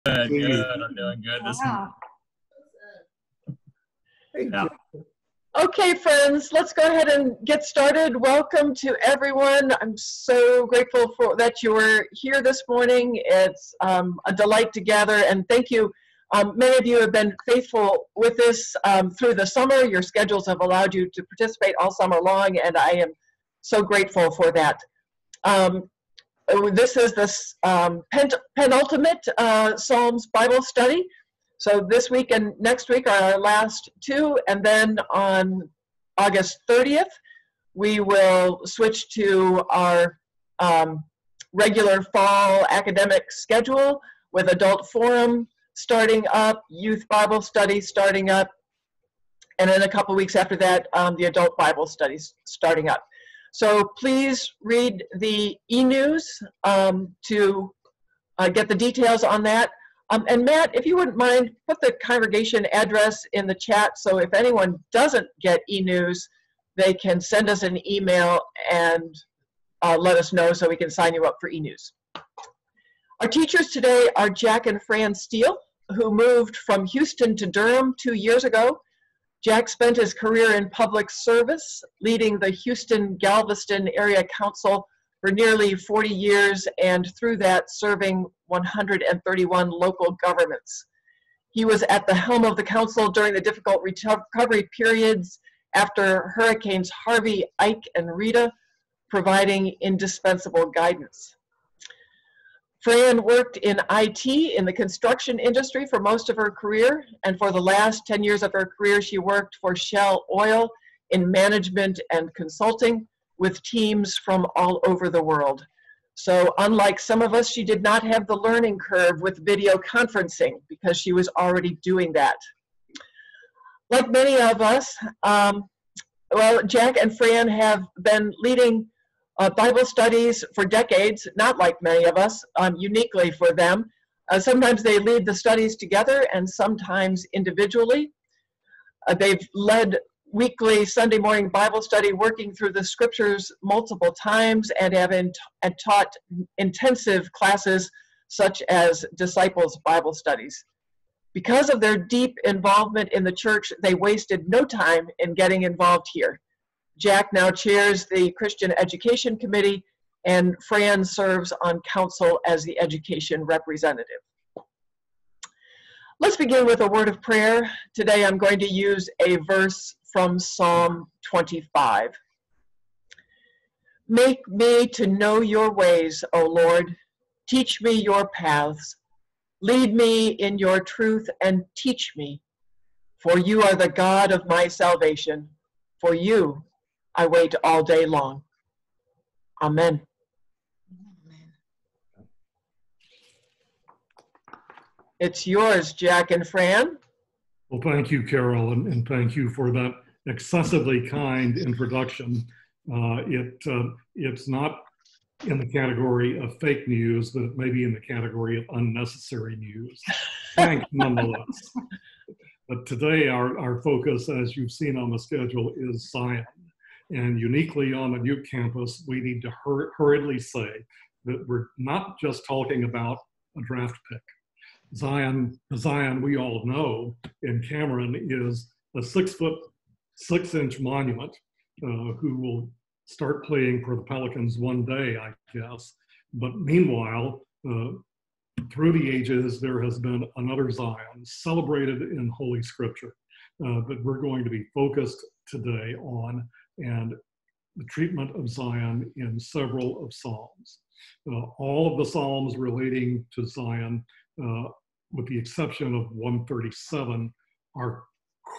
Good, good. I'm doing good. Wow. Yeah. Okay, friends, let's go ahead and get started. Welcome to everyone. I'm so grateful for that you were here this morning. It's a delight to gather, and thank you. Many of you have been faithful with this through the summer. Your schedules have allowed you to participate all summer long, and I am so grateful for that. This is the penultimate Psalms Bible study. So this week and next week are our last two, and then on August 30th, we will switch to our regular fall academic schedule with adult forum starting up, youth Bible study starting up, and then a couple weeks after that, the adult Bible studies starting up. So please read the e-news to get the details on that. And Matt, if you wouldn't mind, put the congregation address in the chat, so if anyone doesn't get e-news, they can send us an email and let us know so we can sign you up for e-news. Our teachers today are Jack and Fran Steele, who moved from Houston to Durham 2 years ago. Jack spent his career in public service, leading the Houston-Galveston Area Council for nearly 40 years, and through that serving 131 local governments. He was at the helm of the council during the difficult recovery periods after Hurricanes Harvey, Ike, and Rita, providing indispensable guidance. Fran worked in IT in the construction industry for most of her career, and for the last 10 years of her career, she worked for Shell Oil in management and consulting, with teams from all over the world. So unlike some of us, she did not have the learning curve with video conferencing because she was already doing that. Like many of us, well, Jack and Fran have been leading Bible studies for decades, not like many of us, uniquely for them. Sometimes they lead the studies together and sometimes individually. They've led weekly Sunday morning Bible study working through the scriptures multiple times and have taught intensive classes such as disciples Bible studies. Because of their deep involvement in the church, they wasted no time in getting involved here. Jack now chairs the Christian Education Committee, and Fran serves on council as the education representative. Let's begin with a word of prayer. Today I'm going to use a verse from Psalm 25. Make me to know your ways, O Lord. Teach me your paths. Lead me in your truth and teach me. For you are the God of my salvation. For you I wait all day long. Amen. It's yours, Jack and Fran. Well, thank you, Carol, and thank you for that excessively kind introduction. It's not in the category of fake news, but it may be in the category of unnecessary news. Thanks, nonetheless. But today, our focus, as you've seen on the schedule, is Zion. And uniquely on the Duke campus, we need to hurriedly say that we're not just talking about a draft pick. Zion, the Zion we all know in Cameron, is a 6'6" monument who will start playing for the Pelicans one day, I guess. But meanwhile, through the ages, there has been another Zion celebrated in Holy Scripture that we're going to be focused today on, and the treatment of Zion in several of Psalms. All of the Psalms relating to Zion, with the exception of 137, are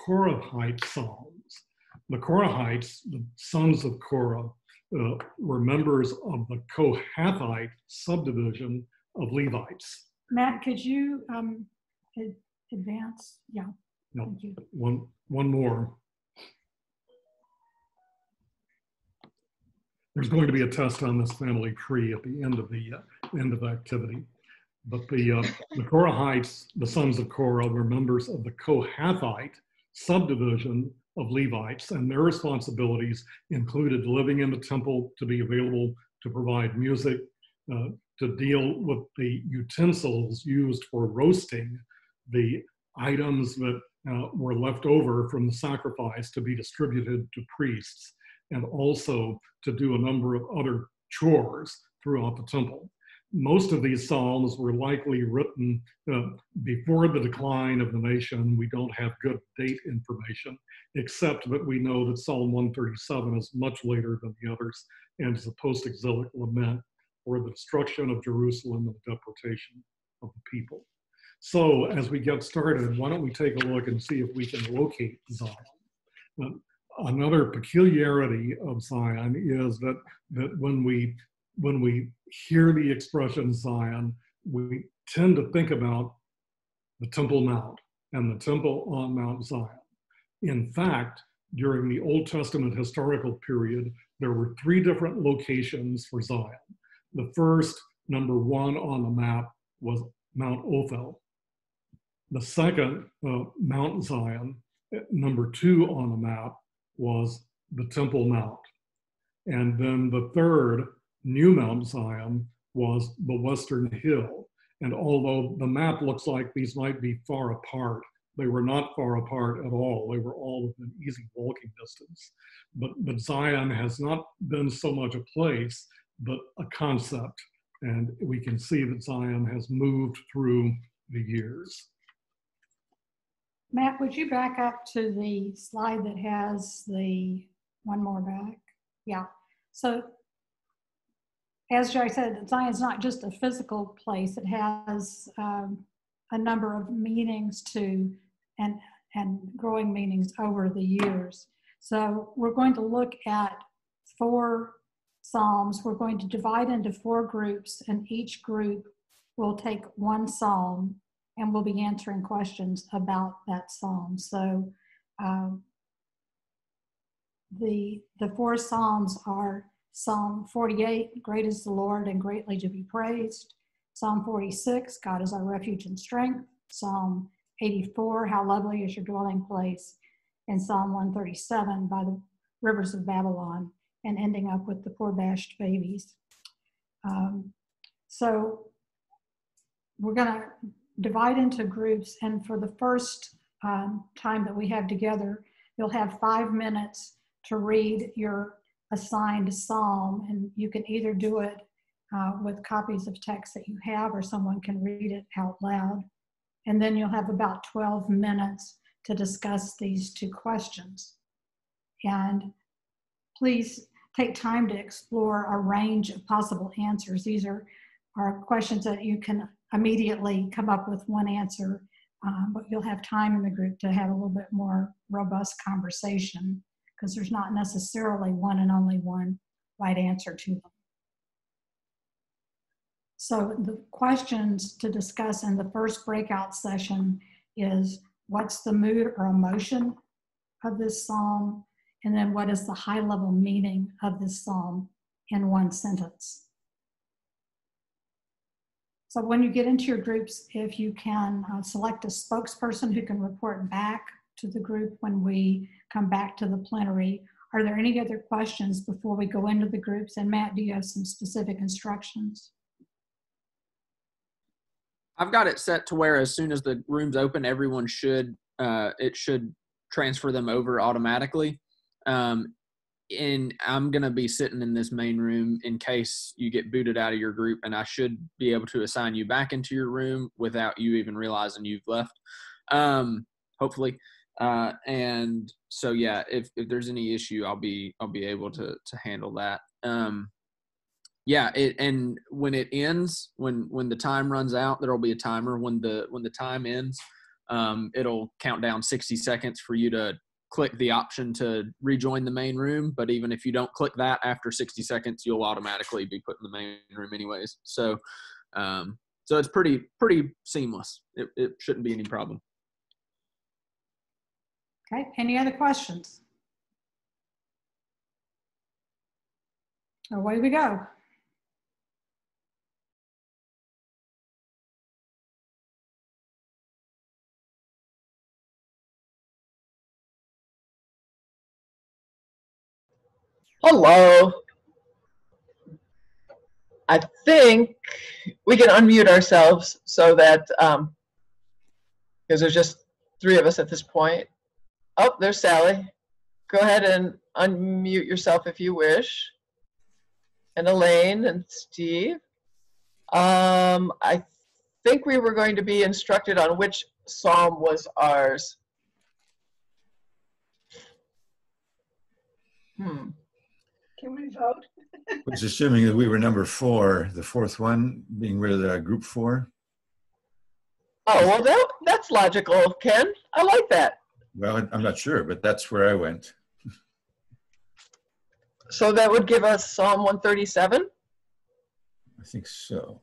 Korahite Psalms. The Korahites, the sons of Korah, were members of the Kohathite subdivision of Levites. Matt, could you advance? Yeah. No, thank you. One more. There's going to be a test on this family tree at the end of the activity. But the Korahites, the sons of Korah, were members of the Kohathite subdivision of Levites, and their responsibilities included living in the temple to be available to provide music, to deal with the utensils used for roasting the items that were left over from the sacrifice to be distributed to priests, and also to do a number of other chores throughout the temple. Most of these psalms were likely written before the decline of the nation. We don't have good date information, except that we know that Psalm 137 is much later than the others and is a post-exilic lament for the destruction of Jerusalem and the deportation of the people. So as we get started, why don't we take a look and see if we can locate Zion. Another peculiarity of Zion is that when we hear the expression Zion, we tend to think about the Temple Mount and the temple on Mount Zion. In fact, during the Old Testament historical period, there were 3 different locations for Zion. The first, number 1 on the map, was Mount Ophel. The second, Mount Zion, number 2 on the map, was the Temple Mount. And then the third, New Mount Zion, was the Western Hill. And although the map looks like these might be far apart, they were not far apart at all. They were all within easy walking distance. But Zion has not been so much a place, but a concept. And we can see that Zion has moved through the years. Matt, would you back up to the slide that has the one more back? Yeah. So as Jerry said, Zion's not just a physical place. It has a number of meanings to and growing meanings over the years. So we're going to look at 4 Psalms. We're going to divide into 4 groups, and each group will take 1 Psalm, and we'll be answering questions about that Psalm. So the 4 Psalms are Psalm 48, great is the Lord and greatly to be praised. Psalm 46, God is our refuge and strength. Psalm 84, how lovely is your dwelling place. And Psalm 137, by the rivers of Babylon, and ending up with the poor bashed babies. So we're going to divide into groups, and for the first time that we have together, you'll have 5 minutes to read your assigned psalm, and you can either do it with copies of text that you have, or someone can read it out loud. And then you'll have about 12 minutes to discuss these 2 questions. And please take time to explore a range of possible answers. These are questions that you can immediately come up with one answer, but you'll have time in the group to have a little bit more robust conversation, because there's not necessarily one and only one right answer to them. So the questions to discuss in the first breakout session is, what's the mood or emotion of this psalm? And then what is the high level meaning of this psalm in 1 sentence? So when you get into your groups, if you can select a spokesperson who can report back to the group when we come back to the plenary. Are there any other questions before we go into the groups? And Matt, do you have some specific instructions? I've got it set to where as soon as the room's open, everyone should, it should transfer them over automatically. And I'm going to be sitting in this main room in case you get booted out of your group, and I should be able to assign you back into your room without you even realizing you've left, hopefully. And so, yeah, if there's any issue, I'll be able to handle that. Yeah, and when it ends, when the time runs out, there'll be a timer. When the time ends, it'll count down 60 seconds for you to click the option to rejoin the main room. But even if you don't click that after 60 seconds, you'll automatically be put in the main room anyways. So, so it's pretty seamless. It shouldn't be any problem. Okay, any other questions? Away we go. Hello. I think we can unmute ourselves so that, because there's just 3 of us at this point. Oh, there's Sally. Go ahead and unmute yourself if you wish. And Elaine and Steve. I think we were going to be instructed on which psalm was ours. Can we vote? Was assuming that we were number 4, the 4th one being rid of the group 4. Oh, well, that's logical, Ken. I like that. Well, I'm not sure, but that's where I went. So that would give us Psalm 137? I think so.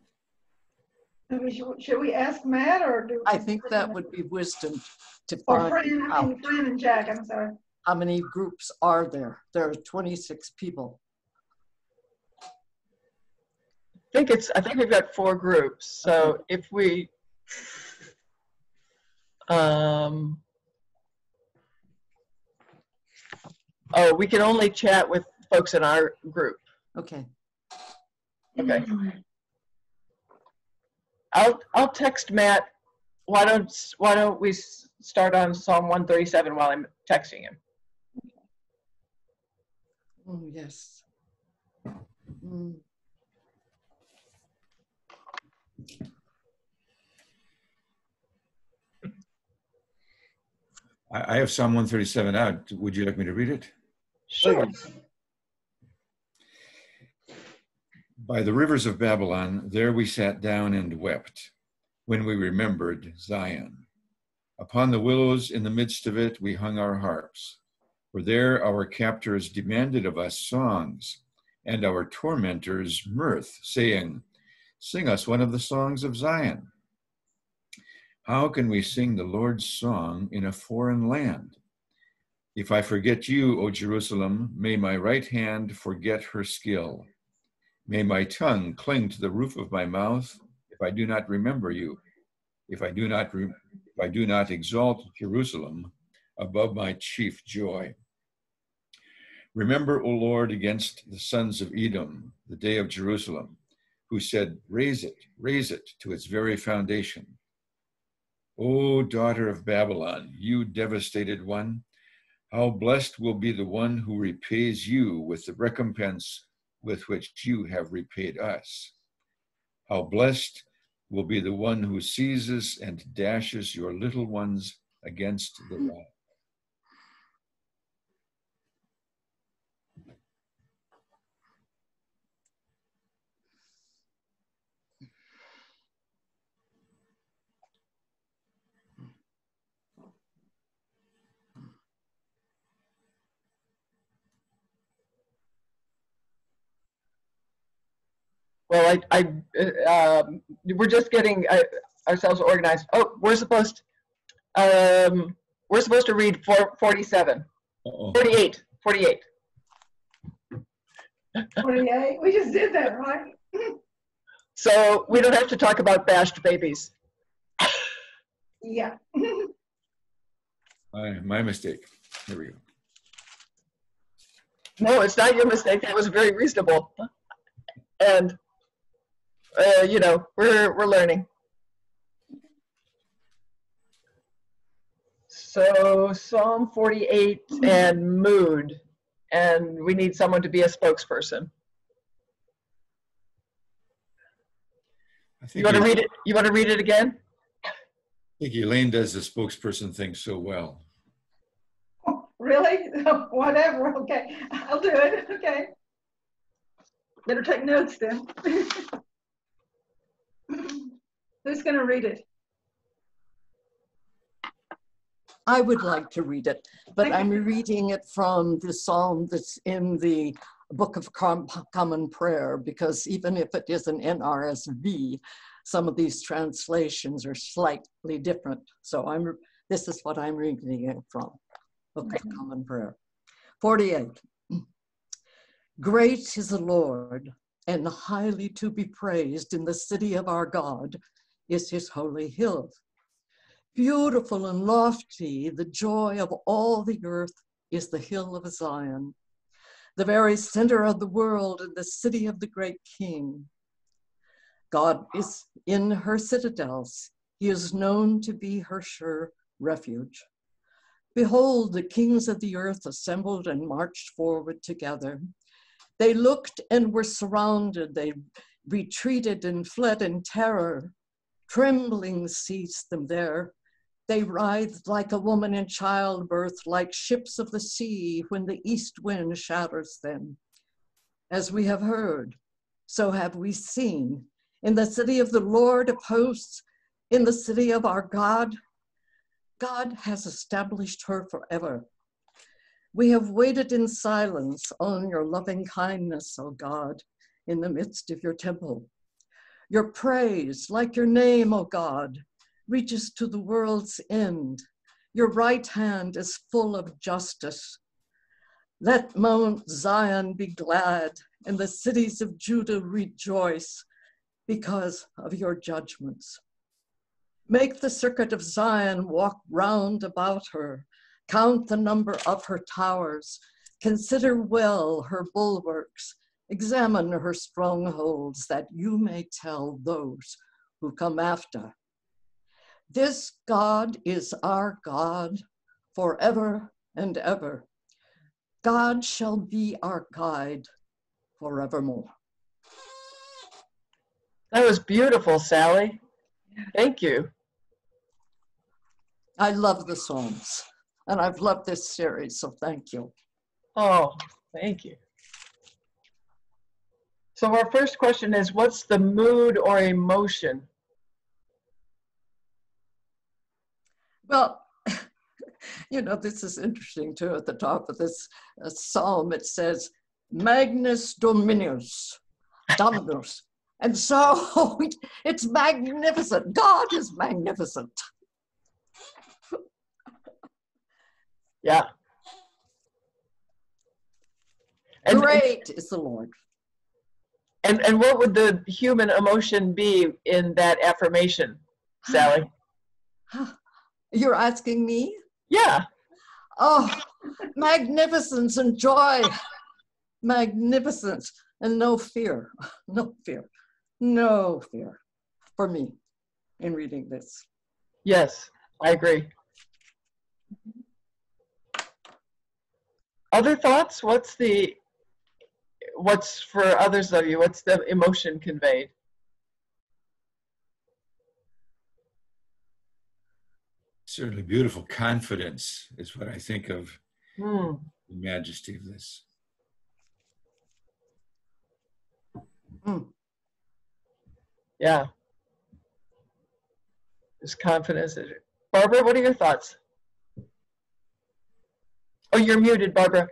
Should we ask Matt or do? I think that would be wisdom to Or find out Fran and Jack, I'm sorry. how many groups are there. There are 26 people. I think we've got 4 groups. So if we, we can only chat with folks in our group. Okay. Okay. I'll text Matt. Why don't we start on Psalm 137 while I'm texting him? Oh, yes. I have Psalm 137 out. Would you like me to read it? Sure. By the rivers of Babylon, there we sat down and wept when we remembered Zion. Upon the willows in the midst of it, we hung our harps. For there our captors demanded of us songs, and our tormentors mirth, saying, "Sing us one of the songs of Zion." How can we sing the Lord's song in a foreign land? If I forget you, O Jerusalem, may my right hand forget her skill. May my tongue cling to the roof of my mouth if I do not remember you, if I do not exalt Jerusalem above my chief joy. Remember, O Lord, against the sons of Edom, the day of Jerusalem, who said, raise it to its very foundation. O daughter of Babylon, you devastated one, how blessed will be the one who repays you with the recompense with which you have repaid us. How blessed will be the one who seizes and dashes your little ones against the wall. Well, we're just getting ourselves organized. Oh, we're supposed to read 47. Uh-oh. 48. 48, we just did that, right? So we don't have to talk about bashed babies. Yeah. My mistake. Here we go. No, it's not your mistake. That was very reasonable. And we're learning. So Psalm 48 and mood, and we need someone to be a spokesperson. You want to read it? You want to read it again? I think Elaine does the spokesperson thing so well. Oh, really? Whatever. Okay, I'll do it. Okay. Better take notes then. Who's going to read it? I would like to read it, but I'm reading it from the psalm that's in the Book of Common Prayer, because even if it is an NRSV, some of these translations are slightly different. So this is what I'm reading it from, Book of Common Prayer. 48. Great is the Lord, and highly to be praised in the city of our God is his holy hill. Beautiful and lofty, the joy of all the earth is the hill of Zion, the very center of the world and the city of the great King. God is in her citadels. He is known to be her sure refuge. Behold, the kings of the earth assembled and marched forward together. They looked and were surrounded. They retreated and fled in terror. Trembling seized them there. They writhed like a woman in childbirth, like ships of the sea when the east wind shatters them. As we have heard, so have we seen. In the city of the Lord of hosts, in the city of our God, God has established her forever. We have waited in silence on your loving kindness, O God, in the midst of your temple. Your praise, like your name, O God, reaches to the world's end. Your right hand is full of justice. Let Mount Zion be glad and the cities of Judah rejoice because of your judgments. Make the circuit of Zion walk round about her. Count the number of her towers. Consider well her bulwarks. Examine her strongholds, that you may tell those who come after. This God is our God forever and ever. God shall be our guide forevermore. That was beautiful, Sally. Thank you. I love the Psalms, and I've loved this series, so thank you. Oh, thank you. So our first question is, what's the mood or emotion? Well, you know, this is interesting too. At the top of this psalm, it says, Magnus Dominus, Dominus. And so it's magnificent. God is magnificent. Yeah. And, Great is the Lord. And what would the human emotion be in that affirmation, Sally? You're asking me? Yeah. Oh, magnificence and joy. Magnificence and no fear. No fear. No fear for me in reading this. Yes, I agree. Other thoughts? What's for others of you? What's the emotion conveyed? Certainly beautiful confidence is what I think of Hmm. the majesty of this. Yeah. There's confidence. Barbara, what are your thoughts? Oh, you're muted, Barbara.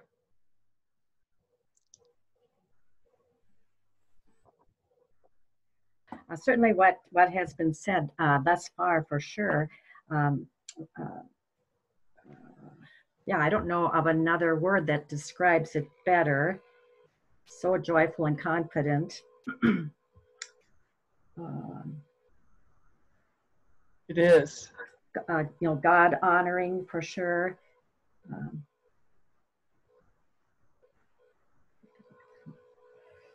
Certainly what has been said thus far, for sure. Yeah, I don't know of another word that describes it better. So joyful and confident. It is. You know, God honoring, for sure.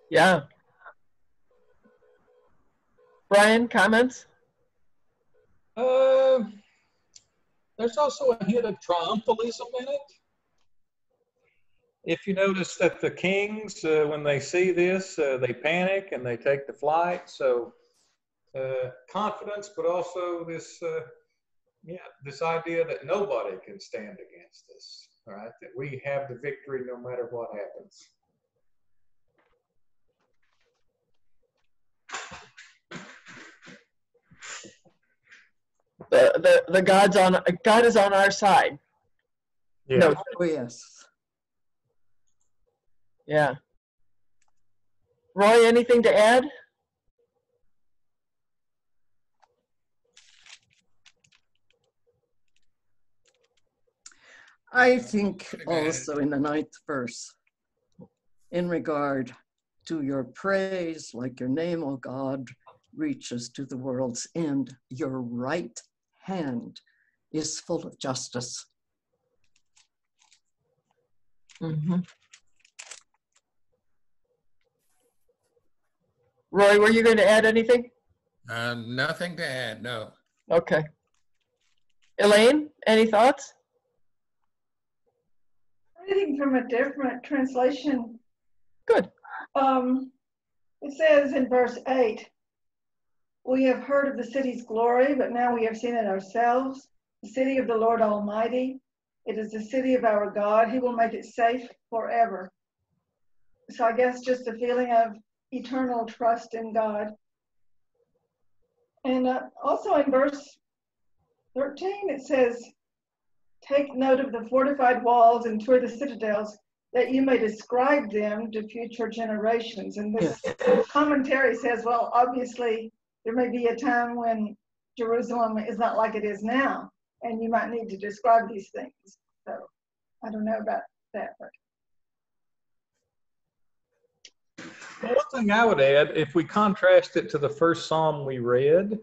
Yeah. Brian, comments? There's also a hint of triumphalism in it. If you notice that the kings, when they see this, they panic and they take the flight. So confidence, but also this, this idea that nobody can stand against us. All right, that we have the victory no matter what happens. The God is on our side. Yeah. No. Oh, yes. Yeah. Roy, anything to add? I think also in the 9th verse, in regard to your praise, like your name, O God, reaches to the world's end, your right hand is full of justice. Mm-hmm. Roy, were you going to add anything? Nothing to add, no. Okay. Elaine, any thoughts? Reading from a different translation. Good. It says in verse 8, we have heard of the city's glory, but now we have seen it ourselves, the city of the Lord Almighty. It is the city of our God. He will make it safe forever. So I guess just a feeling of eternal trust in God. And also in verse 13, it says, take note of the fortified walls and tour the citadels, that you may describe them to future generations. And this commentary says, well, obviously, there may be a time when Jerusalem is not like it is now, and you might need to describe these things. So I don't know about that. But. One thing I would add, if we contrast it to the first Psalm we read,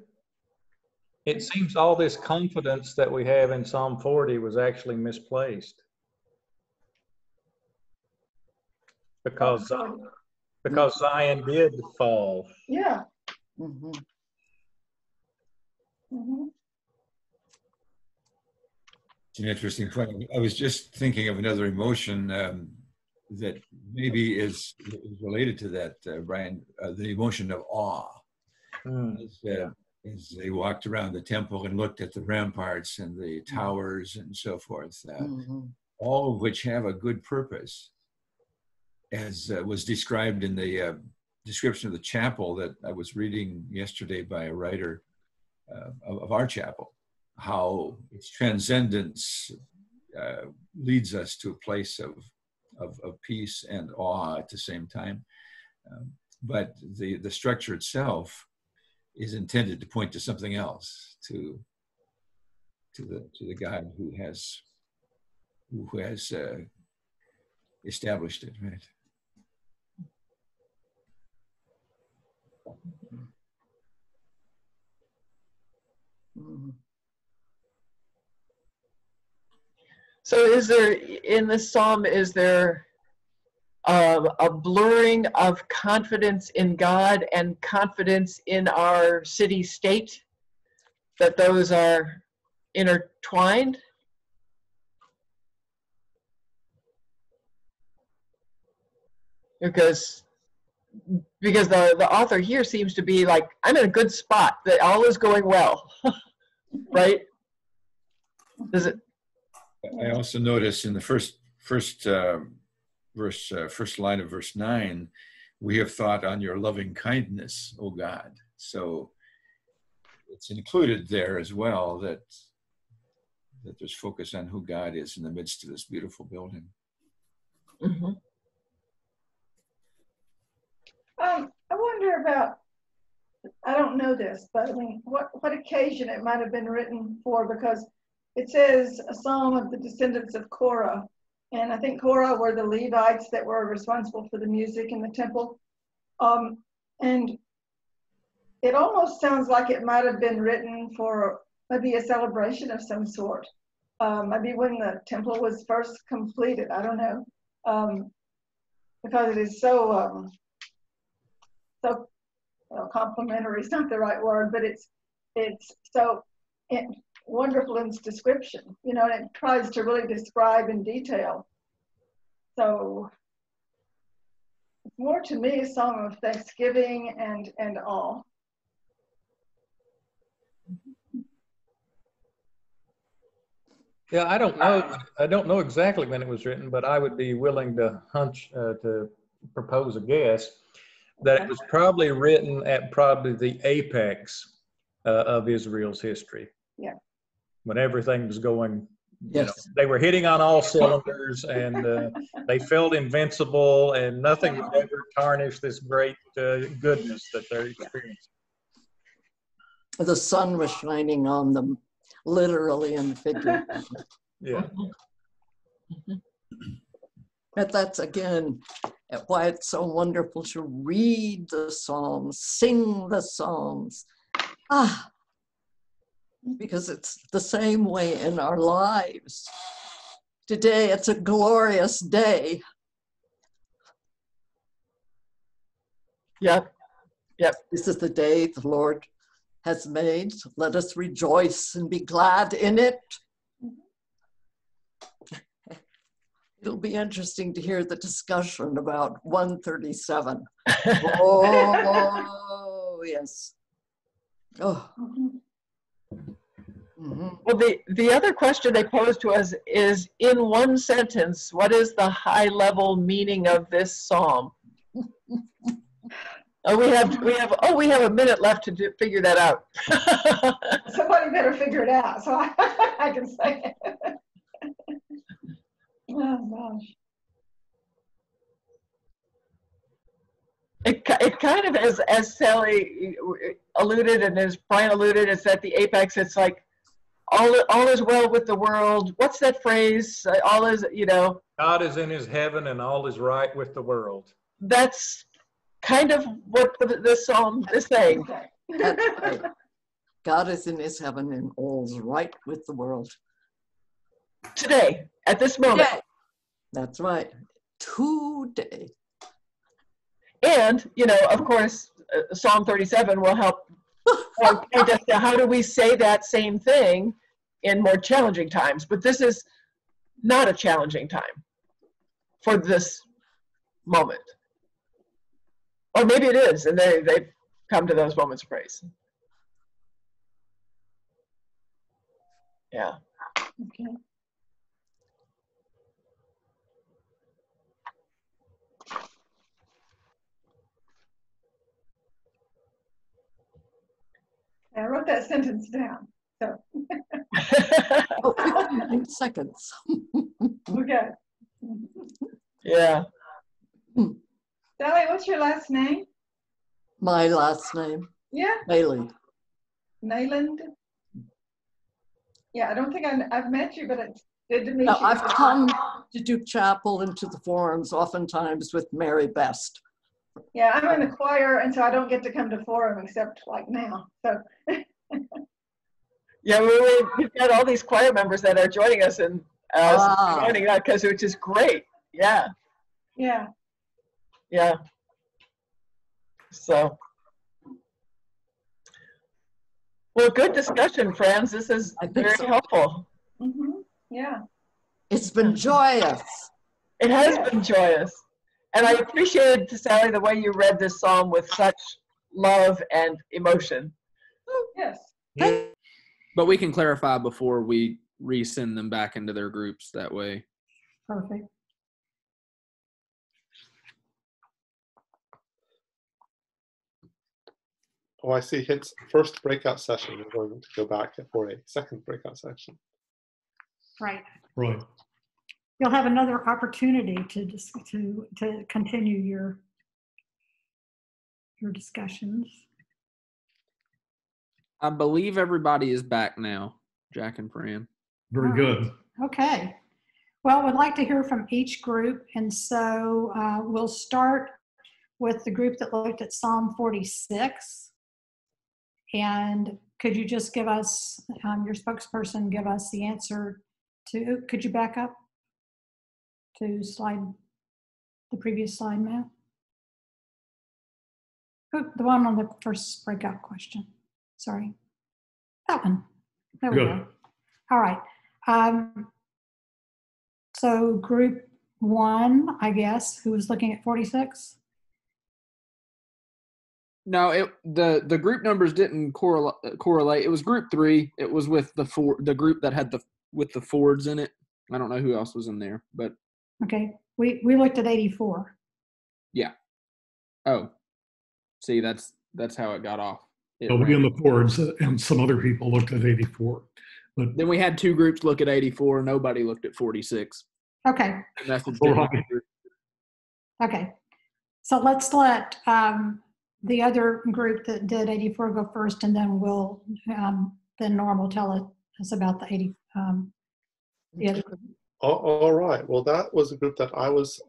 it seems all this confidence that we have in Psalm 40 was actually misplaced. Because Zion did fall. Yeah. Mm-hmm. Mm-hmm. It's an interesting point. I was just thinking of another emotion that maybe is related to that, Brian, the emotion of awe. As they walked around the temple and looked at the ramparts and the towers and so forth, all of which have a good purpose, as was described in the description of the chapel that I was reading yesterday by a writer of our chapel, how its transcendence leads us to a place of peace and awe at the same time. But the structure itself is intended to point to something else, to the God who has established it, right? So is there, in this psalm, is there a blurring of confidence in God and confidence in our city state, that those are intertwined? Because the author here seems to be like, I'm in a good spot, that all is going well, right? Does it? I also notice in the first line of verse 9, we have thought on your loving kindness, O God. So it's included there as well that there's focus on who God is in the midst of this beautiful building. Mm-hmm. I wonder about, I don't know this, but I mean, what occasion it might have been written for, because it says a psalm of the descendants of Korah. And I think Korah were the Levites that were responsible for the music in the temple. And it almost sounds like it might have been written for maybe a celebration of some sort. Maybe when the temple was first completed, I don't know. Because it is so complimentary is not the right word, but it's so wonderful in its description, you know, and it tries to really describe in detail. So it's more to me a song of thanksgiving and awe. Yeah, I don't know exactly when it was written, but I would be willing to to propose a guess that it was probably written at probably the apex of Israel's history. Yeah. When everything was going, you Yes. know, they were hitting on all cylinders, and they felt invincible, and nothing would ever tarnish this great goodness that they're experiencing. The sun was shining on them, literally and figuratively. Yeah. But that's, again, why it's so wonderful to read the Psalms, sing the Psalms. Because it's the same way in our lives. Today, it's a glorious day. Yep. Yep. This is the day the Lord has made. Let us rejoice and be glad in it. It'll be interesting to hear the discussion about 137. Oh, yes. Oh. Mm-hmm. Well, the other question they posed to us is, in one sentence, what is the high-level meaning of this psalm? We have a minute left to figure that out. Somebody better figure it out so I can say it. Oh gosh. It kind of, as Sally alluded and as Brian alluded, it's at the apex. It's like all is well with the world. What's that phrase? All is, God is in his heaven and all is right with the world. That's kind of what this psalm is saying. That's right. God is in his heaven and all's right with the world. Today, at this moment. Today. That's right. Today. And, of course, Psalm 37 will help point us to how do we say that same thing in more challenging times. But this is not a challenging time for this moment. Or maybe it is, and they've come to those moments of praise. Yeah. Okay. I wrote that sentence down. So. 15 seconds. Okay. Yeah. Sally, what's your last name? My last name. Yeah. Bailey. Nayland? Yeah, I don't think I've met you, but it's good to meet No, you. I've come to Duke Chapel and to the forums oftentimes with Mary Best. Yeah, I'm in the choir, and so I don't get to come to forum except like now. So. Yeah, we've got all these choir members that are joining us and joining that which is great. Yeah. Yeah. Yeah. So. Well, good discussion, friends. This is very helpful. Mm-hmm. Yeah. It's been joyous. It has been joyous. And I appreciated, Sally, the way you read this psalm with such love and emotion. Yes. But we can clarify before we resend them back into their groups that way. Perfect. Oh, I see. Hits first breakout session. We're going to go back for a second breakout session. Right. Right. You'll have another opportunity to continue your discussions. I believe everybody is back now, Jack and Fran. Very good. Okay. Well, we'd like to hear from each group, and so we'll start with the group that looked at Psalm 46. And could you just give us, your spokesperson, give us the answer to, could you back up to the previous slide, Matt? Oh, the one on the first breakout question. Sorry. That one. There we go. All right. So group one, I guess, who was looking at 46? No, the group numbers didn't correlate. It was group 3. It was with the group that had with the Fords in it. I don't know who else was in there, but okay. We looked at 84. Yeah. Oh. See, that's how it got off. We in the Fords and some other people looked at 84. But then we had 2 groups look at 84. Nobody looked at 46. Okay. Right. Okay. So let's let the other group that did 84 go first, and then we'll then Norm will tell us about the 80. The other group. All right. Well, that was a group that I was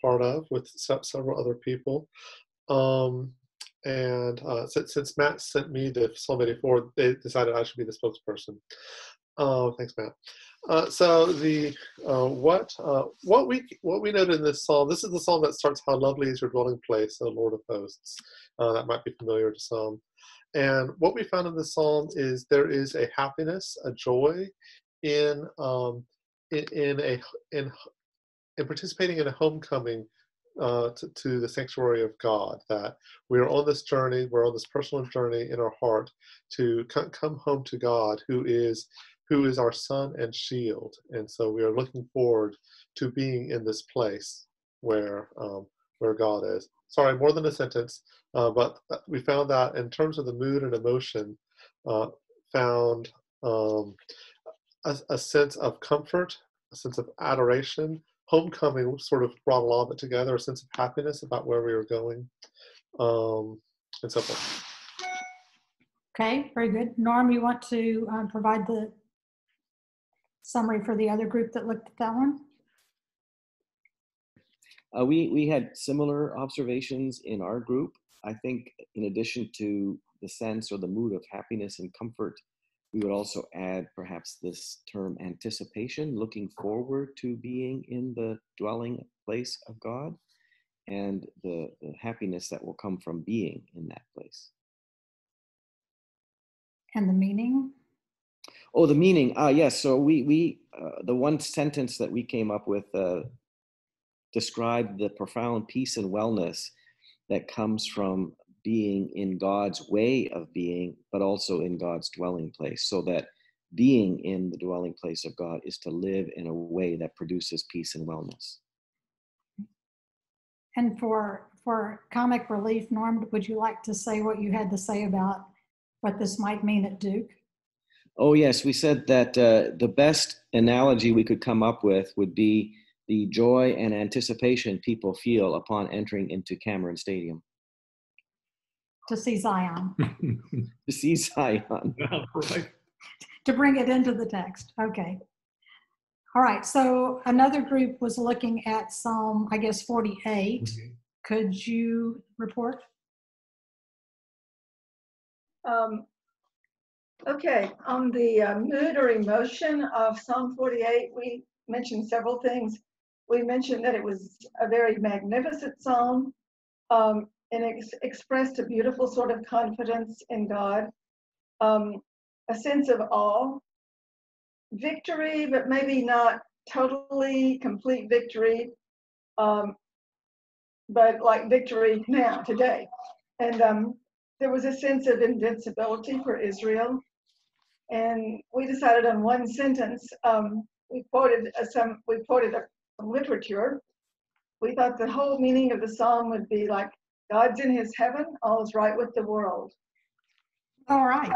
part of with several other people. And since Matt sent me the Psalm 84, they decided I should be the spokesperson. Oh, thanks, Matt. So the what we noted in this psalm. This is the psalm that starts, "How lovely is your dwelling place, O Lord of hosts." That might be familiar to some. And what we found in this psalm is there is a happiness, a joy, in participating in a homecoming to the sanctuary of God. That we are on this journey. We're on this personal journey in our heart to come home to God, who is our sun and shield. And so we are looking forward to being in this place where God is. Sorry, more than a sentence, but we found that in terms of the mood and emotion, found a sense of comfort, a sense of adoration. Homecoming sort of brought a lot of it together, a sense of happiness about where we were going, and so forth. Okay, very good. Norm, you want to provide the summary for the other group that looked at that one? We had similar observations in our group. I think in addition to the sense or the mood of happiness and comfort, we would also add perhaps this term anticipation, looking forward to being in the dwelling place of God, and the happiness that will come from being in that place. And the meaning? Oh, the meaning. Yes. So we the one sentence that we came up with described the profound peace and wellness that comes from being in God's way of being, but also in God's dwelling place. So that being in the dwelling place of God is to live in a way that produces peace and wellness. And for comic relief, Norm, would you like to say what you had to say about what this might mean at Duke? Oh, yes. We said that the best analogy we could come up with would be the joy and anticipation people feel upon entering into Cameron Stadium. To see Zion. To see Zion. Yeah, right. To bring it into the text. Okay. All right. So another group was looking at Psalm, I guess, 48. Okay. Could you report? Okay, on the mood or emotion of Psalm 48, we mentioned several things. We mentioned that it was a very magnificent psalm, and it expressed a beautiful sort of confidence in God, a sense of awe, victory, but maybe not totally complete victory, but like victory now, today. And there was a sense of invincibility for Israel. And we decided on one sentence. We quoted some literature. We thought the whole meaning of the psalm would be like, God's in his heaven, all is right with the world. All right.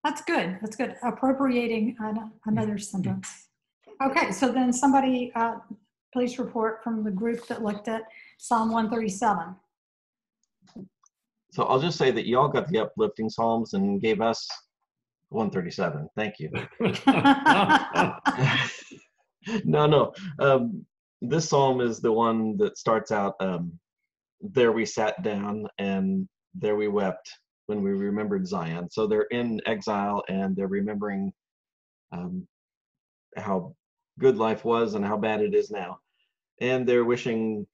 That's good. That's good. Appropriating another sentence. Okay, so then somebody please report from the group that looked at Psalm 137. So I'll just say that y'all got the uplifting Psalms and gave us 137. Thank you. No. This Psalm is the one that starts out, there we sat down and there we wept when we remembered Zion. So they're in exile and they're remembering how good life was and how bad it is now. And they're wishing,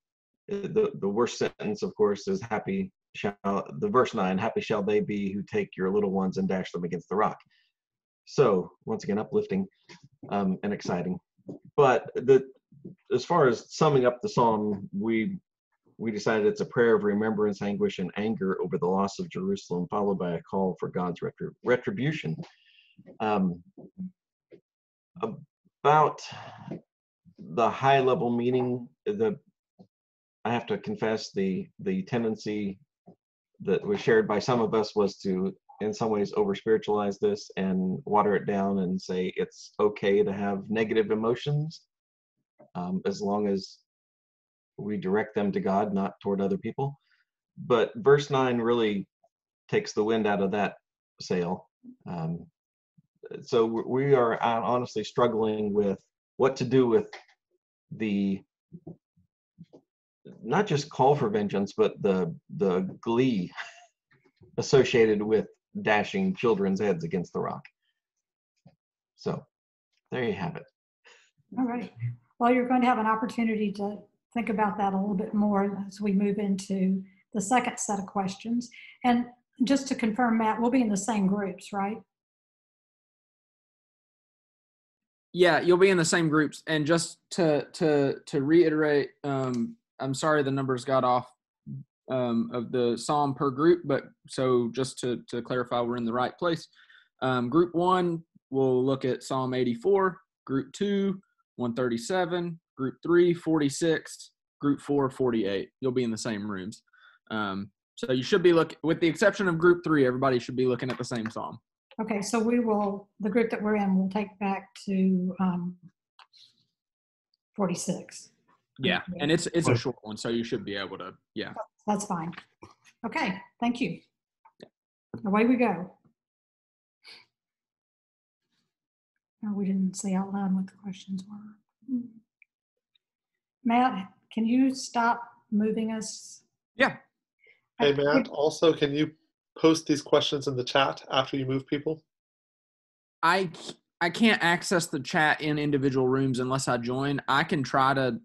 the worst sentence, of course, is the verse 9, happy shall they be who take your little ones and dash them against the rock. So once again, uplifting and exciting. But as far as summing up the psalm, we decided it's a prayer of remembrance, anguish, and anger over the loss of Jerusalem, followed by a call for God's retribution. About the high level meaning, I have to confess the tendency that was shared by some of us was to, in some ways, over spiritualize this and water it down and say it's okay to have negative emotions as long as we direct them to God, not toward other people. But verse 9 really takes the wind out of that sail. So we are honestly struggling with what to do with the not just call for vengeance, but the glee associated with dashing children's heads against the rock. So there you have it. All right. Well, you're going to have an opportunity to think about that a little bit more as we move into the second set of questions. And just to confirm, Matt, we'll be in the same groups, right? Yeah, you'll be in the same groups. And just to reiterate, I'm sorry the numbers got off of the psalm per group, but so just to clarify, we're in the right place. Group 1, we'll look at Psalm 84. Group 2, 137. Group 3, 46. Group 4, 48. You'll be in the same rooms. So you should be looking, with the exception of group 3, everybody should be looking at the same psalm. Okay, so we will, the group that we're in, will take back to 46. Yeah, and it's a short one, so you should be able to, yeah. That's fine. Okay, thank you. Away we go. No, we didn't say out loud what the questions were. Matt, can you stop moving us? Yeah. Hey, Matt, also, can you post these questions in the chat after you move people? I can't access the chat in individual rooms unless I join. I can try to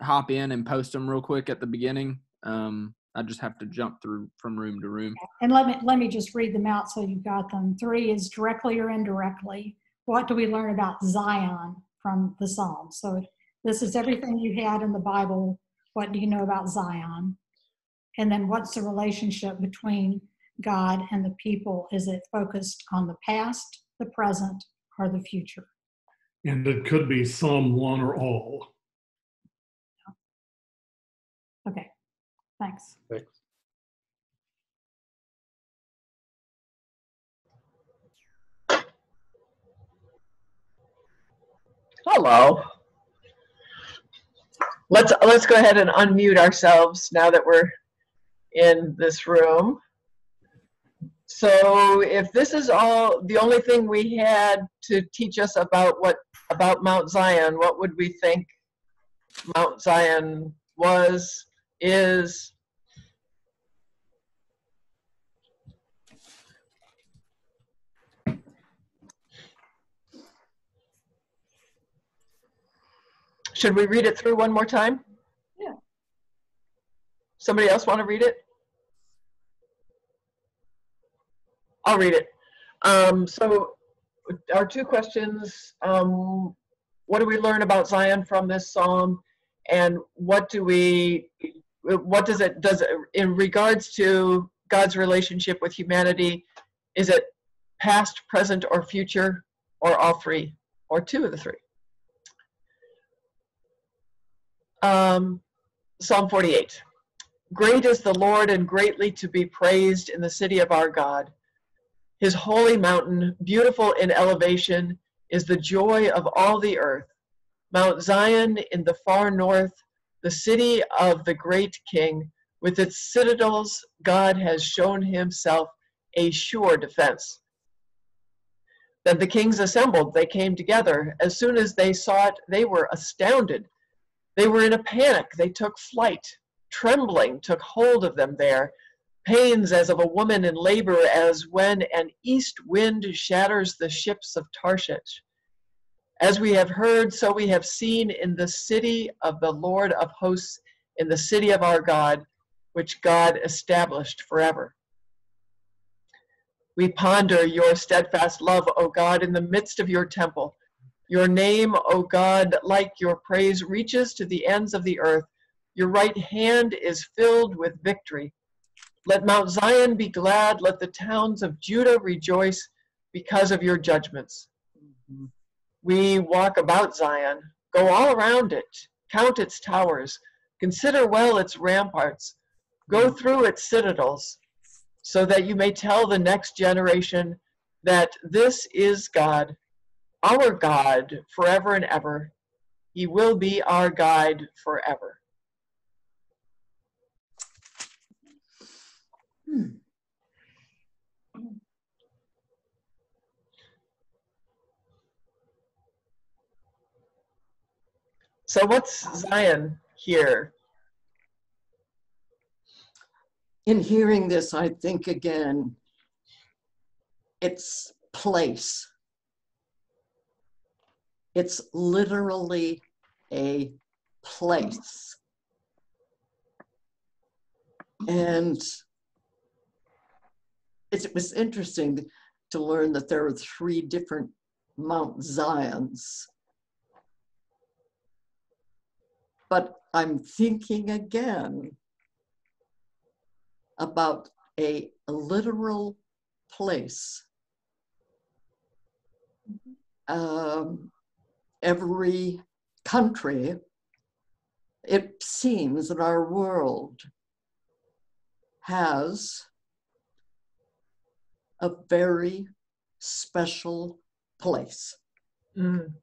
hop in and post them real quick at the beginning. I just have to jump through from room to room. And let me just read them out so you've got them. 3 is directly or indirectly. What do we learn about Zion from the Psalms? So this is everything you had in the Bible. What do you know about Zion? And then what's the relationship between God and the people? Is it focused on the past, the present, or the future? And it could be some, one, or all. Okay, thanks. Thanks. Hello. Let's go ahead and unmute ourselves now that we're in this room. So if this is all the only thing we had to teach us about Mount Zion, what would we think Mount Zion was, is? Should we read it through one more time? Yeah. Somebody else want to read it? I'll read it. So our 2 questions, what do we learn about Zion from this psalm? And what does it in regards to God's relationship with humanity, is it past, present, or future, or all 3, or 2 of the 3? Psalm 48. Great is the Lord and greatly to be praised in the city of our God. His holy mountain, beautiful in elevation, is the joy of all the earth. Mount Zion in the far north, the city of the great King, with its citadels, God has shown himself a sure defense. Then the kings assembled, they came together. As soon as they saw it, they were astounded. They were in a panic, they took flight. Trembling took hold of them there. Pains as of a woman in labor, as when an east wind shatters the ships of Tarshish. As we have heard, so we have seen in the city of the Lord of hosts, in the city of our God, which God established forever. We ponder your steadfast love, O God, in the midst of your temple. Your name, O God, like your praise, reaches to the ends of the earth. Your right hand is filled with victory. Let Mount Zion be glad. Let the towns of Judah rejoice because of your judgments. We walk about Zion, go all around it, count its towers, consider well its ramparts, go through its citadels, so that you may tell the next generation that this is God, our God forever and ever. He will be our guide forever. So what's Zion here? In hearing this, I think again, it's place. It's literally a place. And it was interesting to learn that there are 3 different Mount Zions. But I'm thinking again about a literal place. Every country, it seems, in our world has a very special place. Mm.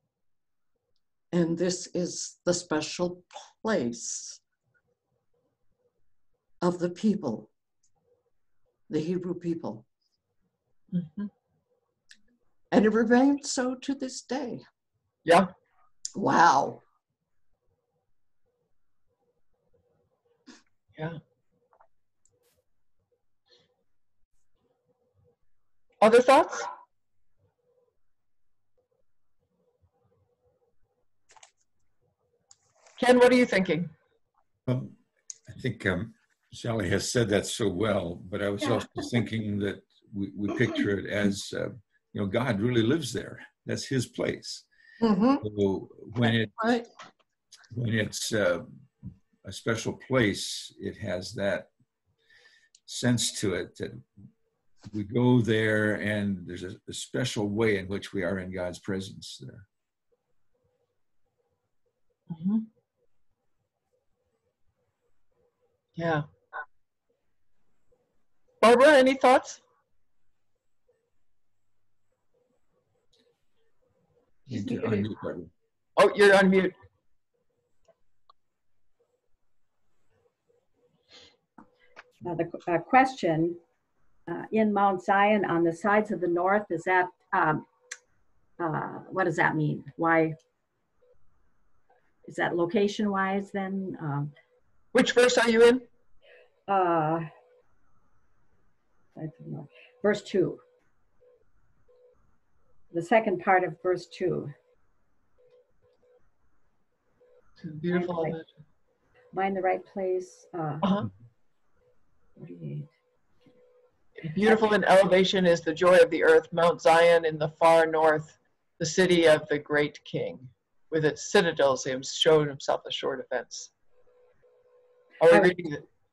And this is the special place of the people, the Hebrew people. Mm-hmm. And it remains so to this day. Yeah. Wow. Yeah. Other thoughts? Ken, what are you thinking? I think Sally has said that so well, but I was also thinking that we picture it as, God really lives there. That's his place. Mm-hmm. So when it's a special place, it has that sense to it that we go there and there's a special way in which we are in God's presence there. Mm-hmm. Yeah. Barbara, any thoughts? Unmute, Barbara. Oh, you're on mute. The question, in Mount Zion on the sides of the north, is that, what does that mean? Why? Is that location-wise then? Which verse are you in? Verse 2. The second part of verse 2. Beautiful. Find the right place. 48. Beautiful in elevation is the joy of the earth, Mount Zion in the far north, the city of the great king. With its citadels, he has shown himself a sure defense.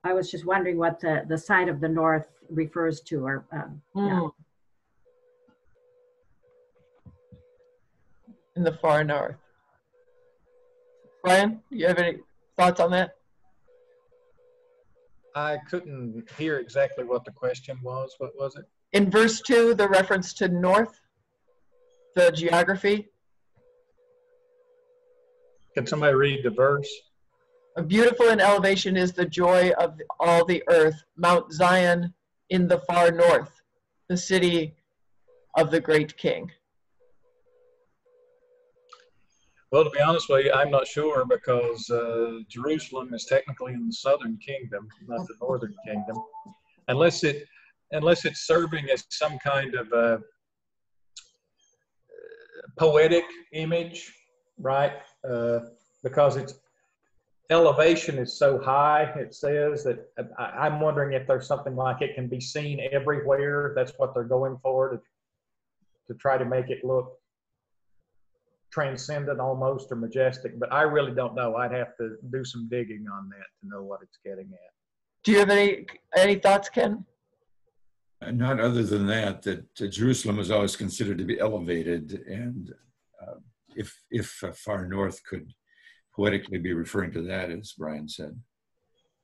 I was just wondering what the side of the north refers to, or yeah. In the far north. Brian, you have any thoughts on that? I couldn't hear exactly what the question was. What was it? In verse 2, the reference to north, the geography. Can somebody read the verse? Beautiful in elevation is the joy of all the earth, Mount Zion in the far north, the city of the great king. Well, to be honest with you, I'm not sure, because Jerusalem is technically in the southern kingdom, not the northern kingdom, unless it's serving as some kind of a poetic image, right? Because its elevation is so high, it says that I'm wondering if there's something like it can be seen everywhere. That's what they're going for, to try to make it look transcendent almost, or majestic, but I really don't know. I'd have to do some digging on that to know what it's getting at. Do you have any thoughts, Ken? Not other than that Jerusalem was always considered to be elevated, and if far north could poetically be referring to that, as Brian said.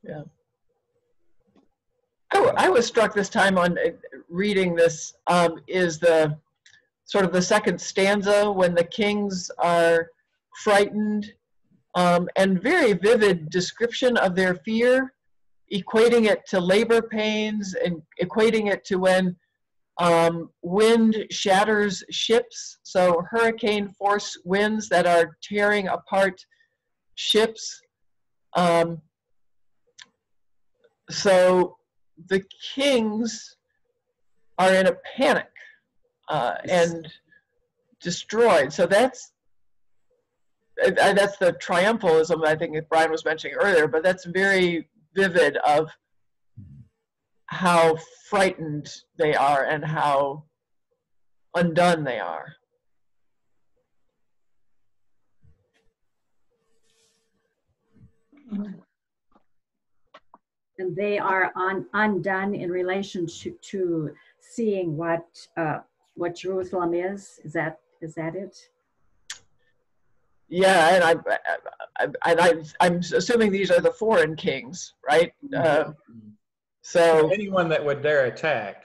Yeah. I was struck this time on reading this, is the sort of the second stanza when the kings are frightened, and very vivid description of their fear, equating it to labor pains and equating it to when wind shatters ships. So hurricane force winds that are tearing apart ships. So the kings are in a panic and destroyed. So that's that's the triumphalism I think Brian was mentioning earlier, but that's very vivid of how frightened they are and how undone they are. And they are undone in relation to seeing what Jerusalem is. Is that it? Yeah, and I'm assuming these are the foreign kings, right? So anyone that would dare attack,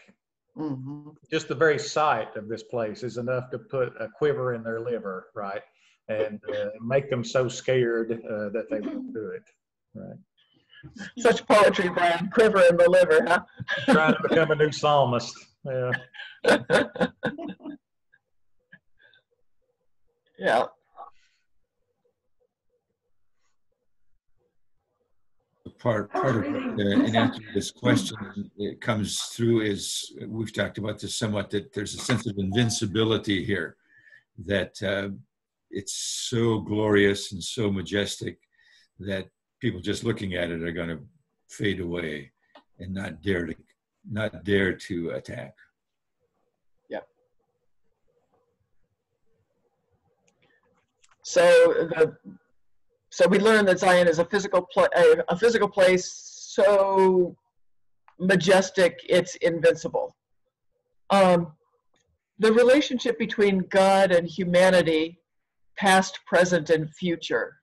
Mm-hmm. just the very sight of this place is enough to put a quiver in their liver, right? And make them so scared that they won't do it, right? Such poetry, Brian. Quiver in the liver, huh? Trying to become a new psalmist. Yeah. Yeah. Part of what, in answer to this question, it comes through is, we've talked about this somewhat, that there's a sense of invincibility here, that it's so glorious and so majestic that people just looking at it are going to fade away and not dare to attack. Yeah. So we learn that Zion is a physical place so majestic it's invincible. The relationship between God and humanity, past, present, and future.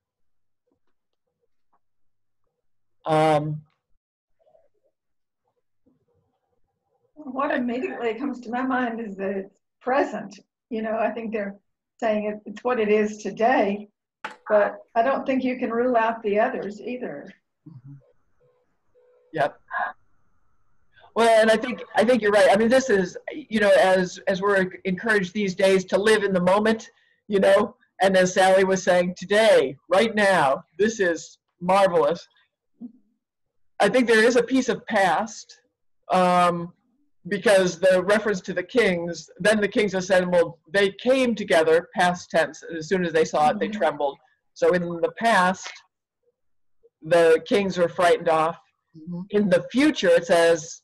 What immediately comes to my mind is that it's present. You know, I think they're saying it's what it is today, but I don't think you can rule out the others either. Yep. Well, and I think you're right. I mean, this is, you know, as we're encouraged these days to live in the moment, you know, and as Sally was saying, today, right now, this is marvelous. I think there is a piece of past, because the reference to the kings, then the kings assembled, they came together, past tense, as soon as they saw it, they trembled. So in the past, the kings were frightened off. In the future, it says,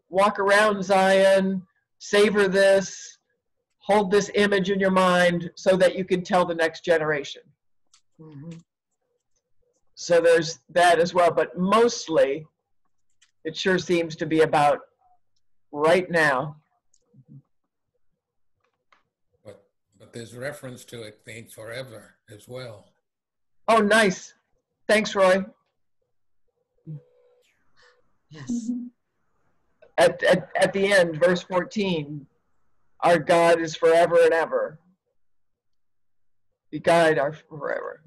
walk around Zion, savor this, hold this image in your mind so that you can tell the next generation. So there's that as well, but mostly it sure seems to be about right now. But there's reference to it being forever as well. Oh, nice. Thanks, Roy. Yes. At the end, verse 14, our God is forever and ever. The guide are forever.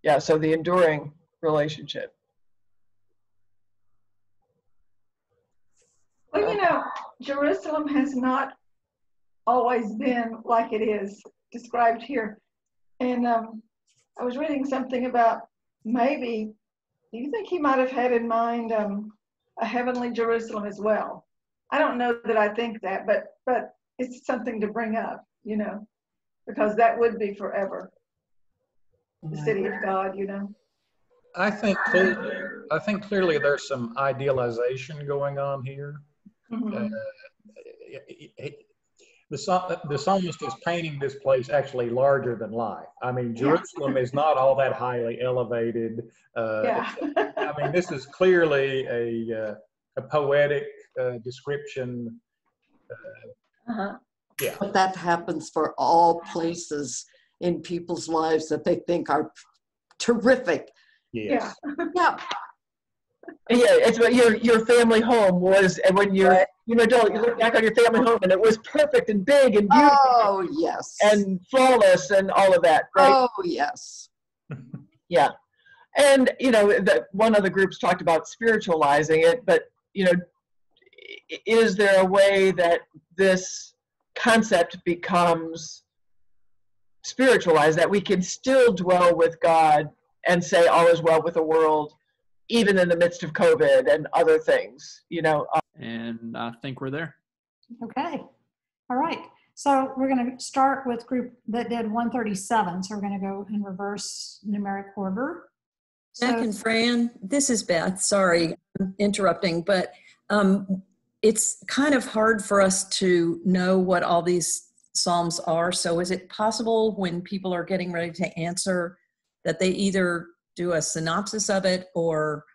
Yeah, so the enduring relationship. Well, you know, Jerusalem has not always been like it is described here. And I was reading something about maybe, do you think he might have had in mind a heavenly Jerusalem as well? I don't know that I think that, but it's something to bring up, you know, because that would be forever. The city of God, you know. I think clearly there's some idealization going on here. The psalmist is painting this place actually larger than life. I mean, Jerusalem is not all that highly elevated. I mean, this is clearly a poetic description. Yeah. But that happens for all places in people's lives that they think are terrific. Yes. Yeah. Yeah, it's what your family home was, and when you're an adult, you look back on your family home and it was perfect and big and beautiful. Oh, yes. And flawless and all of that, right? Oh, yes. Yeah. And, you know, one of the groups talked about spiritualizing it, but, you know, is there a way that this concept becomes spiritualized, that we can still dwell with God and say all is well with the world, even in the midst of COVID and other things, you know? And I think we're there. Okay. All right. So we're going to start with group that did 137. So we're going to go in reverse numeric order. Jack and Fran, this is Beth. Sorry, I'm interrupting, but it's kind of hard for us to know what all these psalms are. So is it possible when people are getting ready to answer that they either do a synopsis of it or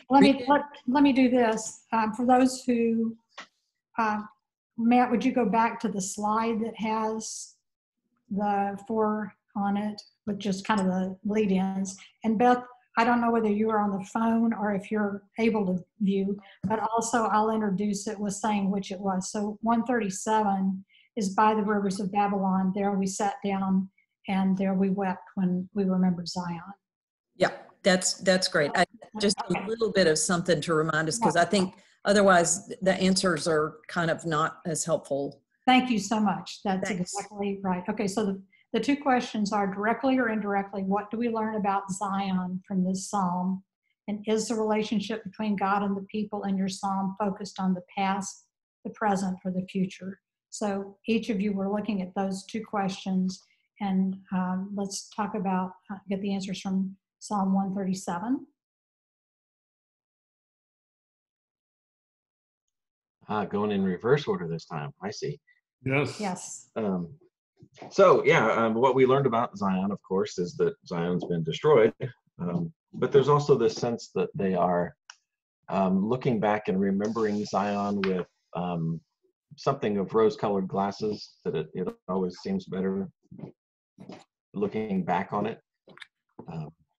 let me do this. For those who, Matt, would you go back to the slide that has the 4 on it with just kind of the lead-ins? And Beth, I don't know whether you are on the phone or if you're able to view, but also I'll introduce it with saying which it was. So 137 is by the rivers of Babylon. There we sat down and there we wept when we remembered Zion. Yeah, that's great. Just a little bit of something to remind us, because I think otherwise the answers are kind of not as helpful. Thank you so much. That's Thanks. exactly right. Okay, so the 2 questions are directly or indirectly, what do we learn about Zion from this psalm? And is the relationship between God and the people in your psalm focused on the past, the present, or the future? So each of you were looking at those 2 questions, and let's talk about, get the answers from Psalm 137. Going in reverse order this time. I see. Yes. Yes. So yeah, what we learned about Zion, of course, is that Zion's been destroyed. But there's also this sense that they are looking back and remembering Zion with something of rose-colored glasses, that it always seems better looking back on it.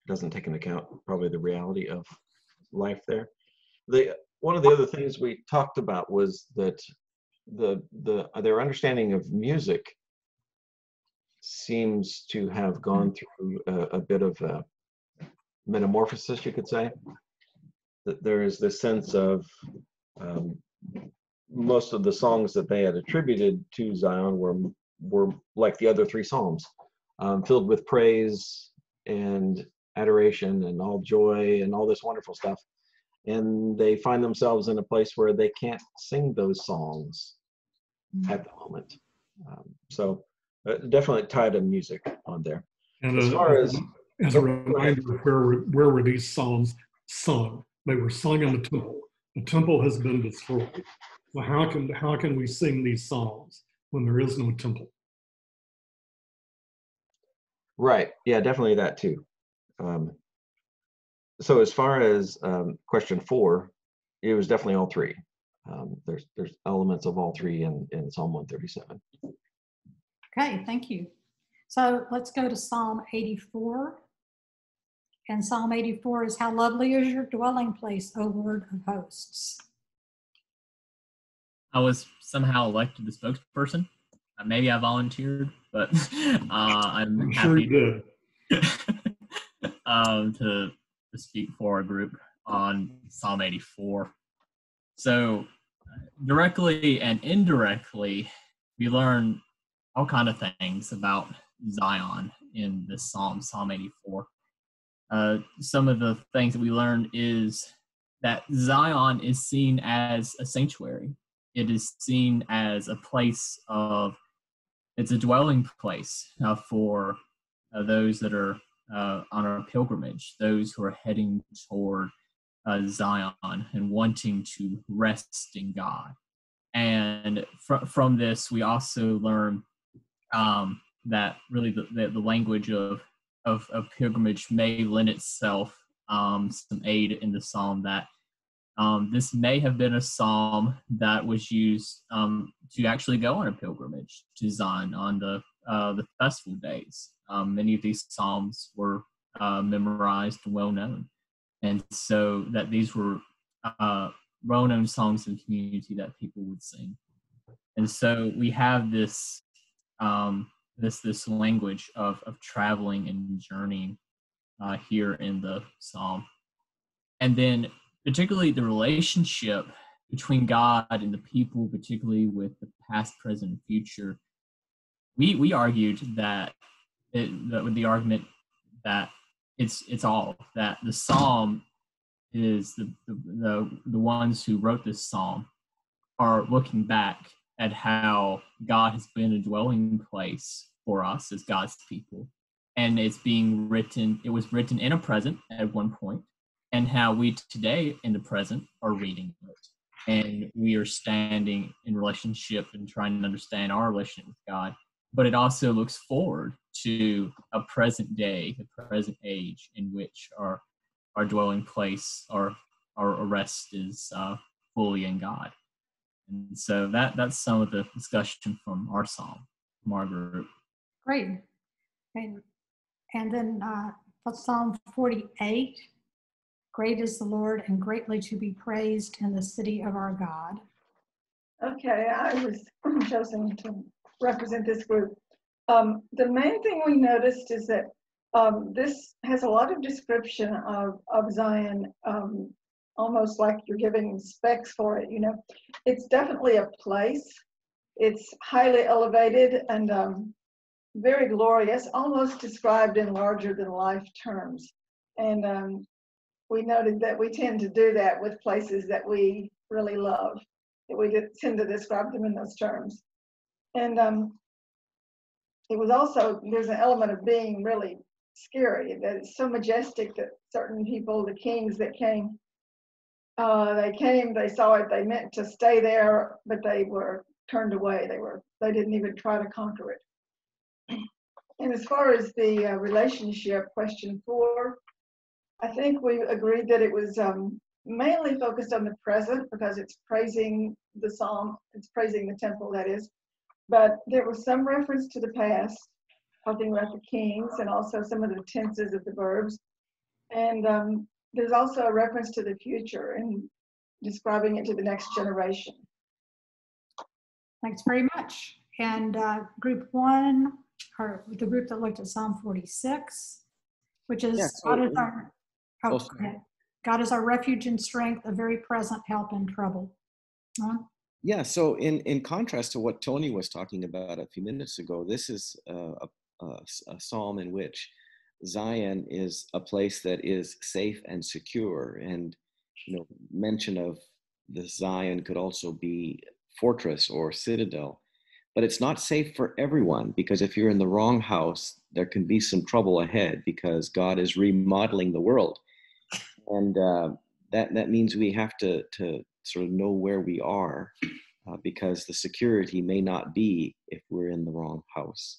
Doesn't take into account probably the reality of life there. One of the other things we talked about was that their understanding of music seems to have gone through a bit of a metamorphosis, you could say. That there is this sense of most of the songs that they had attributed to Zion were like the other 3 psalms, filled with praise and adoration and all joy and all this wonderful stuff. And they find themselves in a place where they can't sing those songs at the moment. So definitely tied to music on there. And as far as a reminder, where were these psalms sung? They were sung in the temple. The temple has been destroyed. So how can we sing these psalms when there is no temple? Right. Yeah, definitely that too. So as far as question 4, it was definitely all 3. There's elements of all 3 in Psalm 137. Okay, thank you. So let's go to Psalm 84. And Psalm 84 is, how lovely is your dwelling place, O Lord of hosts. I was somehow elected the spokesperson. Maybe I volunteered, but I'm sure happy you did. to speak for our group on Psalm 84. So directly and indirectly, we learn all kind of things about Zion in this Psalm 84. Some of the things that we learned is that Zion is seen as a sanctuary. It is seen as a place it's a dwelling place for those that are on our pilgrimage, those who are heading toward Zion and wanting to rest in God. And from this, we also learn that really the language of pilgrimage may lend itself some aid in the psalm, that this may have been a psalm that was used to actually go on a pilgrimage to Zion on the festival days. Many of these psalms were memorized and well known, and so that these were well known songs in the community that people would sing. And so we have this this language of traveling and journeying here in the psalm, and then particularly the relationship between God and the people, particularly with the past, present, and future. We argued that with the argument that it's all, that the psalm is the ones who wrote this psalm are looking back at how God has been a dwelling place for us as God's people. And it was written in a present at one point, and how we today in the present are reading it. And we are standing in relationship and trying to understand our relationship with God. But it also looks forward to a present day, a present age in which our dwelling place, our rest is fully in God. And so that's some of the discussion from our psalm, from our group. Great. And then Psalm 48, great is the Lord and greatly to be praised in the city of our God. Okay, I was chosen to represent this group. The main thing we noticed is that this has a lot of description of Zion, almost like you're giving specs for it, you know. It's definitely a place. It's highly elevated and very glorious, almost described in larger than life terms. And we noted that we tend to do that with places that we really love, that we tend to describe them in those terms. And it was also, there's an element of being really scary, that it's so majestic that certain people, the kings that came, they saw it, they meant to stay there, but they were turned away. They didn't even try to conquer it. And as far as the relationship, question 4, I think we agreed that it was mainly focused on the present because it's praising the psalm, it's praising the temple, that is. But there was some reference to the past, talking about the kings and also some of the tenses of the verbs. And there's also a reference to the future and describing it to the next generation. Thanks very much. And group 1, or the group that looked at Psalm 46, which is God is our refuge and strength, a very present help in trouble. Yeah, so in contrast to what Tony was talking about a few minutes ago, this is a psalm in which Zion is a place that is safe and secure. And, you know, mention of the Zion could also be fortress or citadel. But it's not safe for everyone, because if you're in the wrong house, there can be some trouble ahead because God is remodeling the world. And that means we have to sort of know where we are because the security may not be if we're in the wrong house.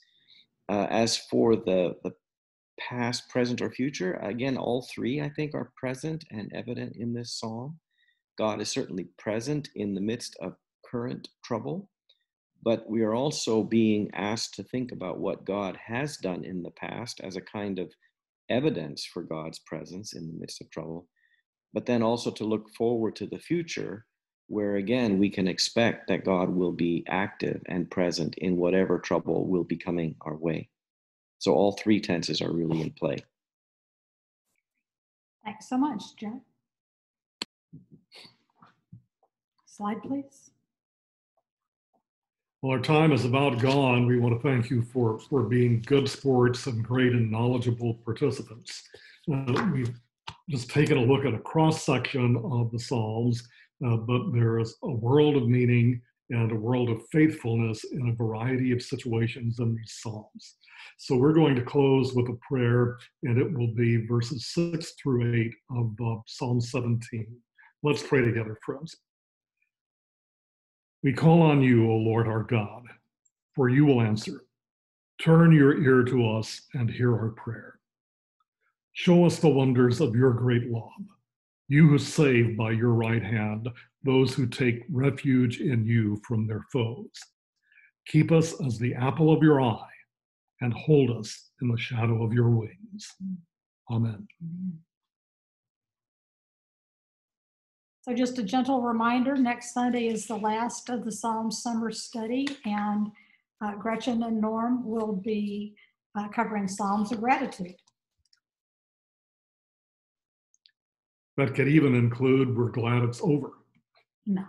As for the past, present, or future, again, all three, I think, are present and evident in this psalm. God is certainly present in the midst of current trouble, but we are also being asked to think about what God has done in the past as a kind of evidence for God's presence in the midst of trouble, but then also to look forward to the future, where again, we can expect that God will be active and present in whatever trouble will be coming our way. So all three tenses are really in play. Thanks so much, Jen. Slide, please. Well, our time is about gone. We want to thank you for being good sports and great and knowledgeable participants. We've just taken a look at a cross-section of the Psalms, but there is a world of meaning and a world of faithfulness in a variety of situations in these Psalms. So we're going to close with a prayer, and it will be verses 6 through 8 of Psalm 17. Let's pray together, friends. We call on you, O Lord our God, for you will answer. Turn your ear to us and hear our prayer. Show us the wonders of your great love, you who save by your right hand those who take refuge in you from their foes. Keep us as the apple of your eye and hold us in the shadow of your wings. Amen. So just a gentle reminder, next Sunday is the last of the Psalms Summer Study, and Gretchen and Norm will be covering Psalms of Gratitude. That could even include, we're glad it's over. No.